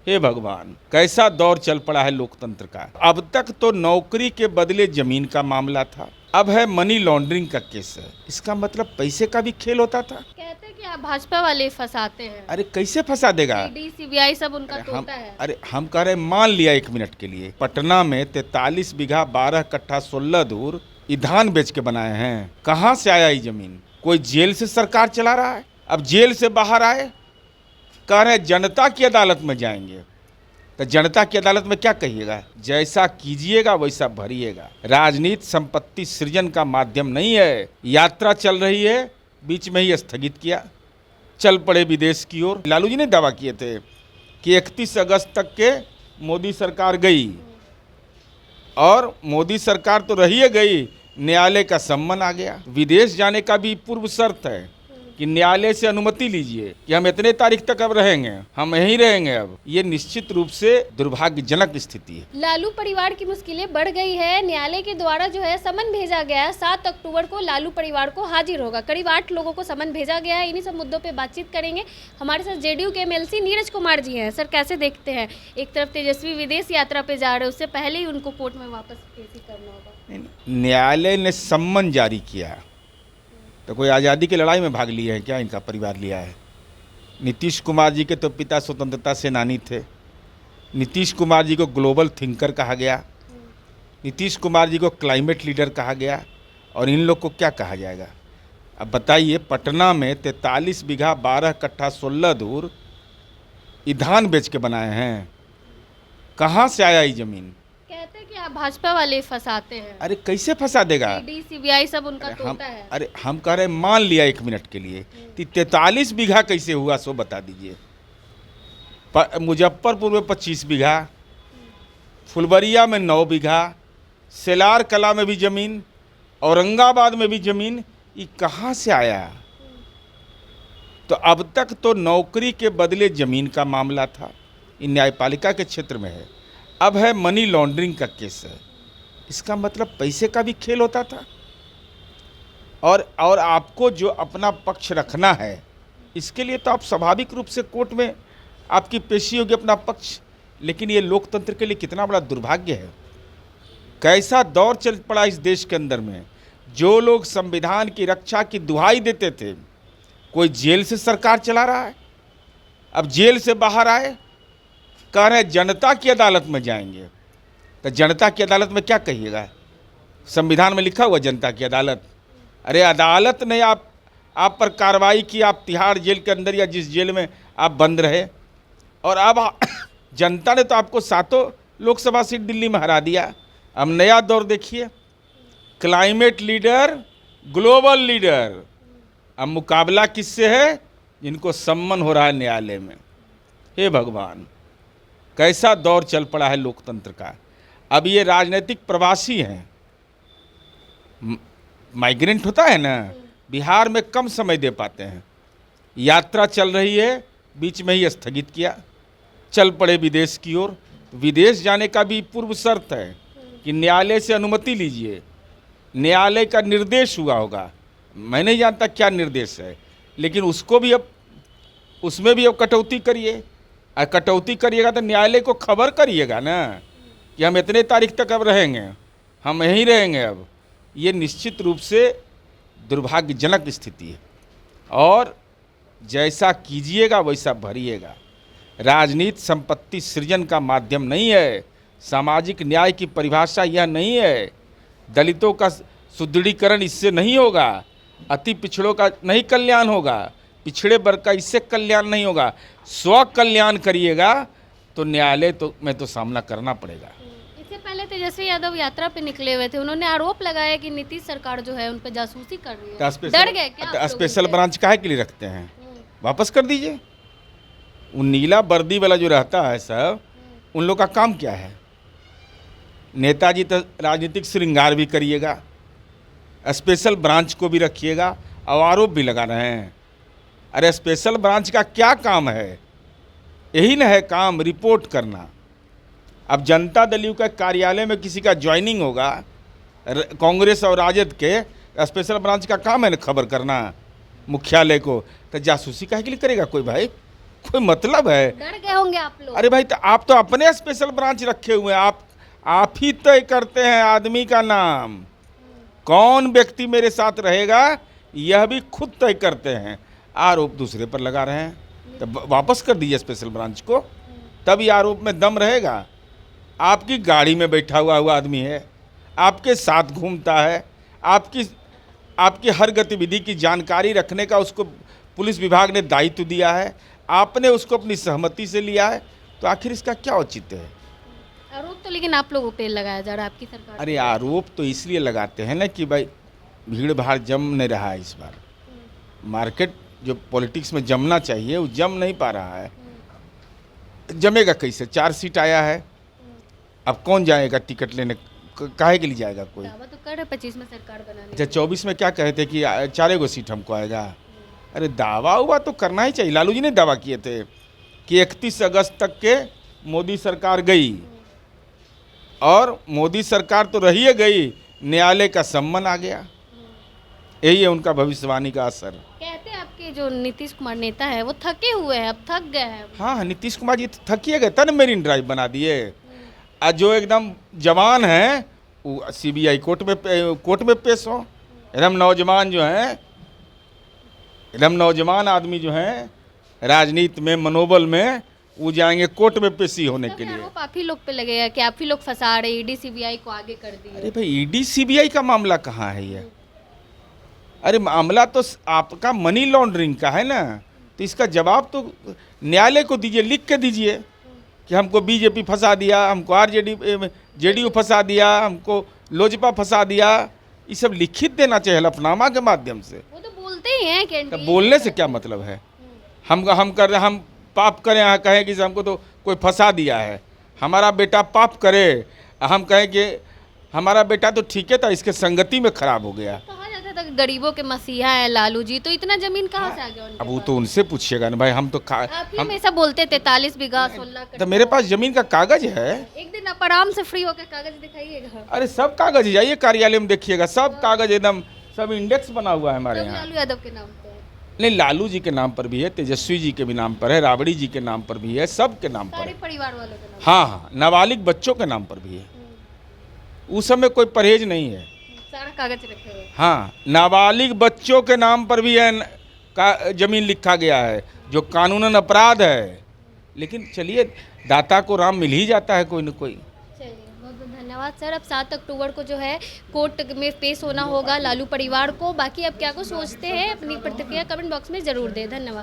हे भगवान, कैसा दौर चल पड़ा है लोकतंत्र का। अब तक तो नौकरी के बदले जमीन का मामला था, अब है मनी लॉन्ड्रिंग का केस है। इसका मतलब पैसे का भी खेल होता था। कहते हैं कि आप भाजपा वाले फंसाते हैं। अरे कैसे फंसा देगा? ईडी सीबीआई सब उनका तोता है। अरे हम कह रहे मान लिया एक मिनट के लिए, पटना में 43 बीघा 12 कट्ठा 16 दूर धान बेच के बनाए हैं। कहाँ से आया ये जमीन? कोई जेल से सरकार चला रहा है। अब जेल से बाहर आए, कह रहे जनता की अदालत में जाएंगे, तो जनता की अदालत में क्या कहिएगा? जैसा कीजिएगा वैसा भरिएगा। राजनीति संपत्ति सृजन का माध्यम नहीं है। यात्रा चल रही है, बीच में ही स्थगित किया, चल पड़े विदेश की ओर। लालू जी ने दावा किए थे कि 31 अगस्त तक के मोदी सरकार गई, और मोदी सरकार तो रही है गई, न्यायालय का सम्मन आ गया। विदेश जाने का भी पूर्व शर्त है कि न्यायालय से अनुमति लीजिए कि हम इतने तारीख तक अब रहेंगे, हम यहीं रहेंगे। अब ये निश्चित रूप से दुर्भाग्यजनक स्थिति है। लालू परिवार की मुश्किलें बढ़ गई है। न्यायालय के द्वारा जो है समन भेजा गया है। 7 अक्टूबर को लालू परिवार को हाजिर होगा। करीब 8 लोगों को समन भेजा गया है। इन्हीं सब मुद्दों पे बातचीत करेंगे। हमारे साथ जेडीयू के एमएलसी नीरज कुमार जी हैं। सर, कैसे देखते हैं? एक तरफ तेजस्वी विदेश यात्रा पे जा रहे हैं, उससे पहले ही उनको कोर्ट में वापस पेशी करना होगा। न्यायालय ने सम्मन जारी किया तो कोई आज़ादी की लड़ाई में भाग लिए हैं क्या? इनका परिवार लिया है। नीतीश कुमार जी के तो पिता स्वतंत्रता सेनानी थे। नीतीश कुमार जी को ग्लोबल थिंकर कहा गया, नीतीश कुमार जी को क्लाइमेट लीडर कहा गया, और इन लोग को क्या कहा जाएगा? अब बताइए, पटना में 43 बीघा 12 कट्ठा 16 दूर धान बेच के बनाए हैं। कहाँ से आया ये जमीन? कहते हैं कि आप भाजपा वाले फंसाते हैं। अरे कैसे फंसा देगा? ईडी सीबीआई सब उनका तोता है। अरे हम कह रहे मान लिया एक मिनट के लिए, 43 बीघा कैसे हुआ सो बता दीजिए। मुजफ्फरपुर में 25 बीघा, फुलबरिया में 9 बीघा, सेलार कला में भी जमीन, औरंगाबाद में भी जमीन। ये कहाँ से आया? तो अब तक तो नौकरी के बदले जमीन का मामला था, ये न्यायपालिका के क्षेत्र में है। अब है मनी लॉन्ड्रिंग का केस है। इसका मतलब पैसे का भी खेल होता था। और आपको जो अपना पक्ष रखना है, इसके लिए तो आप स्वाभाविक रूप से कोर्ट में आपकी पेशी होगी अपना पक्ष। लेकिन ये लोकतंत्र के लिए कितना बड़ा दुर्भाग्य है। कैसा दौर चल पड़ा इस देश के अंदर में। जो लोग संविधान की रक्षा की दुहाई देते थे, कोई जेल से सरकार चला रहा है। अब जेल से बाहर आए, कह रहे जनता की अदालत में जाएंगे, तो जनता की अदालत में क्या कहिएगा? संविधान में लिखा हुआ जनता की अदालत। अरे अदालत ने आप पर कार्रवाई की, आप तिहाड़ जेल के अंदर या जिस जेल में आप बंद रहे, और अब जनता ने तो आपको 7 लोकसभा सीट दिल्ली में हरा दिया। अब नया दौर देखिए, क्लाइमेट लीडर, ग्लोबल लीडर। अब मुकाबला किससे है? जिनको सम्मन हो रहा है न्यायालय में। हे भगवान, कैसा दौर चल पड़ा है लोकतंत्र का। अब ये राजनीतिक प्रवासी हैं, माइग्रेंट होता है ना, बिहार में कम समय दे पाते हैं। यात्रा चल रही है, बीच में ही स्थगित किया, चल पड़े विदेश की ओर। विदेश जाने का भी पूर्व शर्त है कि न्यायालय से अनुमति लीजिए। न्यायालय का निर्देश हुआ होगा, मैं नहीं जानता क्या निर्देश है, लेकिन उसको भी उसमें भी अब कटौती करिए। और कटौती करिएगा तो न्यायालय को खबर करिएगा ना कि हम इतने तारीख तक अब रहेंगे, हम यहीं रहेंगे। अब ये निश्चित रूप से दुर्भाग्यजनक स्थिति है। और जैसा कीजिएगा वैसा भरिएगा। राजनीति संपत्ति सृजन का माध्यम नहीं है। सामाजिक न्याय की परिभाषा यह नहीं है। दलितों का सुदृढ़ीकरण इससे नहीं होगा, अति पिछड़ों का नहीं कल्याण होगा, पिछड़े वर्ग का इससे कल्याण नहीं होगा। स्व कल्याण करिएगा तो न्यायालय में तो सामना करना पड़ेगा। इससे पहले तेजस्वी यादव यात्रा पे निकले हुए थे, उन्होंने आरोप लगाया कि नीतीश सरकार जो है उन पर जासूसी कर रही है। डर गए क्या? स्पेशल ब्रांच काहे के लिए रखते हैं? वापस कर दीजिए। वो नीला वर्दी वाला जो रहता है सब, उन लोग का काम क्या है? नेताजी तो राजनीतिक श्रृंगार भी करिएगा, स्पेशल ब्रांच को भी रखिएगा, और आरोप भी लगा रहे हैं। अरे स्पेशल ब्रांच का क्या काम है? यही न है काम, रिपोर्ट करना। अब जनता दल यू का कार्यालय में किसी का ज्वाइनिंग होगा, कांग्रेस और राजद के, स्पेशल ब्रांच का काम है ना खबर करना मुख्यालय को। तो जासूसी काहे के लिए करेगा कोई भाई? कोई मतलब है? डर गए होंगे आप लोग। अरे भाई, तो आप तो अपने स्पेशल ब्रांच रखे हुए हैं, आप ही तय करते हैं आदमी का नाम, कौन व्यक्ति मेरे साथ रहेगा यह भी खुद तय करते हैं। आरोप दूसरे पर लगा रहे हैं, तो वापस कर दीजिए स्पेशल ब्रांच को, तब ये आरोप में दम रहेगा। आपकी गाड़ी में बैठा हुआ आदमी है, आपके साथ घूमता है, आपकी हर गतिविधि की जानकारी रखने का उसको पुलिस विभाग ने दायित्व दिया है, आपने उसको अपनी सहमति से लिया है, तो आखिर इसका क्या औचित्य है? आरोप तो लेकिन आप लोगों पे लगाया जा रहा है आपकी सरकार। अरे आरोप तो इसलिए लगाते हैं ना कि भाई भीड़ भाड़ जम नहीं रहा है इस बार, मार्केट जो पॉलिटिक्स में जमना चाहिए वो जम नहीं पा रहा है। जमेगा कैसे? 4 सीट आया है, अब कौन जाएगा टिकट लेने, काहे के लिए जाएगा कोई? दावा तो कर रहे 25 में सरकार बनाने अच्छा, 24 में क्या कहे थे कि 4 सीट हमको आएगा? अरे दावा हुआ तो करना ही चाहिए। लालू जी ने दावा किए थे कि 31 अगस्त तक के मोदी सरकार गई, और मोदी सरकार तो रही है गई, न्यायालय का सम्मन आ गया। यही है उनका भविष्यवाणी का असर। कहते हैं आपके जो नीतीश कुमार नेता है वो थके हुए हैं, अब थक गए हैं। हाँ, नीतीश कुमार जी थकिए गए, तब मेरीन ड्राइव बना दिए। आज जो एकदम जवान हैं वो सीबीआई कोर्ट में पेश हो। एकदम नौजवान जो हैं, एकदम नौजवान आदमी जो हैं राजनीति में, मनोबल में, वो जाएंगे कोर्ट में पेशी होने के लिए। आरोप आप ही लोग पे लगेगा कि आप ही लोग फंसा रहे, ईडी सीबीआई को आगे कर दिए। अरे भाई, ईडी सीबीआई का मामला कहाँ है ये? अरे मामला तो आपका मनी लॉन्ड्रिंग का है ना, तो इसका जवाब तो न्यायालय को दीजिए, लिख के दीजिए कि हमको बीजेपी फंसा दिया, हमको जेडीयू फंसा दिया, हमको लोजपा फंसा दिया। ये सब लिखित देना चाहिए हलफनामा के माध्यम से। वो तो बोलते ही हैं कि तो बोलने से क्या मतलब है? हम पाप करें, कहें कि हमको तो कोई फंसा दिया है, हमारा बेटा पाप करे, हम कहें कि हमारा बेटा तो ठीक है था, इसके संगति में खराब हो गया। कहा जाता था कि गरीबों के मसीहा है लालू जी, तो इतना जमीन कहाँ से आ गया उनके अब वो पास? तो उनसे पूछिएगा ना भाई, हम तो आप ही हमेशा बोलते 43 बीघा 16 तो मेरे पास जमीन का कागज है। एक दिन आप आराम से फ्री होकर कागज दिखाइएगा। अरे सब कागज, जाइए कार्यालय में देखिएगा, सब कागज एकदम, सब इंडेक्स बना हुआ है हमारे सब यहाँ। लालू यादव के नाम पे है। नहीं, लालू जी के नाम पर भी है, तेजस्वी जी के भी नाम पर है, राबड़ी जी के नाम पर भी है, सब के नाम पर सारे है। परिवार वालों के नाम हाँ हाँ, नाबालिग बच्चों के नाम पर भी है। उस समय कोई परहेज नहीं है। सारा कागज रखे हुए। हाँ, नाबालिग बच्चों के नाम पर भी है का जमीन लिखा गया है, जो कानूनन अपराध है। लेकिन चलिए, दाता को राम मिल ही जाता है कोई न कोई। चलिए, बहुत बहुत धन्यवाद सर। अब 7 अक्टूबर को जो है कोर्ट में पेश होना होगा लालू परिवार को। बाकी अब क्या कुछ सोचते हैं, अपनी प्रतिक्रिया कमेंट बॉक्स में जरूर दें। धन्यवाद।